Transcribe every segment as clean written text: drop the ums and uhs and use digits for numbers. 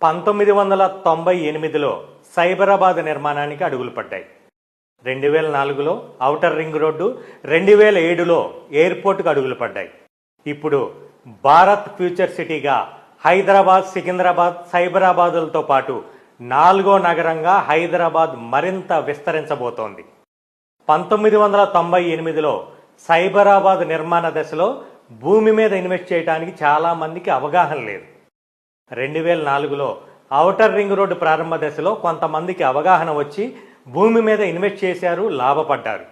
1998లో సైబరాబాద్ నిర్మాణానికి అడుగులు పడ్డాయి. 2004లో ఔటర్ రింగ్ రోడ్డు, 2007లో ఎయిర్పోర్టుకు అడుగులు పడ్డాయి. ఇప్పుడు భారత్ ఫ్యూచర్ సిటీగా హైదరాబాద్, సికింద్రాబాద్, సైబరాబాదులతో పాటు 4వ నగరంగా హైదరాబాద్ మరింత విస్తరించబోతోంది. 1998లో సైబరాబాద్ నిర్మాణ దశలో భూమి మీద ఇన్వెస్ట్ చేయడానికి చాలామందికి అవగాహన లేదు. 2004లో ఔటర్ రింగ్ రోడ్డు ప్రారంభ దశలో కొంతమందికి అవగాహన వచ్చి భూమి మీద ఇన్వెస్ట్ చేశారు, లాభపడ్డారు.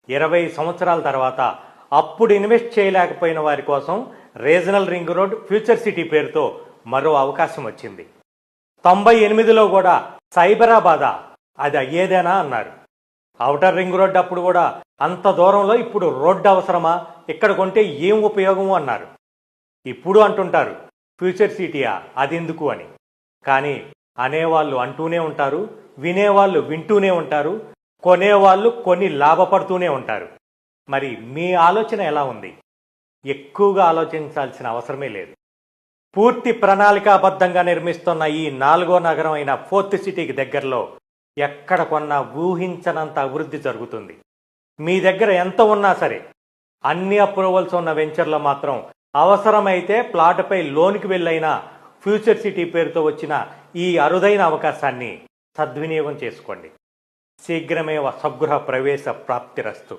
20 సంవత్సరాల తర్వాత అప్పుడు ఇన్వెస్ట్ చేయలేకపోయిన వారి కోసం regional ring road, future city పేరుతో మరో అవకాశం వచ్చింది. 98లో కూడా సైబరాబాదా, అది అయ్యేదేనా అన్నారు. ఔటర్ రింగ్ రోడ్ అప్పుడు కూడా అంత దూరంలో ఇప్పుడు రోడ్డు అవసరమా, ఇక్కడ కొంటే ఏం ఉపయోగము అన్నారు. ఇప్పుడు అంటుంటారు ఫ్యూచర్ సిటీయా, అదెందుకు అని. కానీ అనేవాళ్ళు అంటూనే ఉంటారు, వినేవాళ్ళు వింటూనే ఉంటారు, కొనేవాళ్ళు కొని లాభపడుతూనే ఉంటారు. మరి మీ ఆలోచన ఎలా ఉంది? ఎక్కువగా ఆలోచించాల్సిన అవసరమే లేదు. పూర్తి ప్రణాళికాబద్ధంగా నిర్మిస్తున్న ఈ 4వ నగరం అయిన ఫోర్త్ సిటీకి దగ్గరలో ఎక్కడ కొన్నా ఊహించనంత అభివృద్ధి జరుగుతుంది. మీ దగ్గర ఎంత ఉన్నా సరే, అన్ని అప్రూవల్స్ ఉన్న వెంచర్లో మాత్రం అవసరమైతే ప్లాట్పై లోనికి వెళ్ళైనా ఫ్యూచర్ సిటీ పేరుతో వచ్చిన ఈ అరుదైన అవకాశాన్ని సద్వినియోగం చేసుకోండి. శీఘ్రమే స్వగృహ ప్రవేశ ప్రాప్తిరస్తు.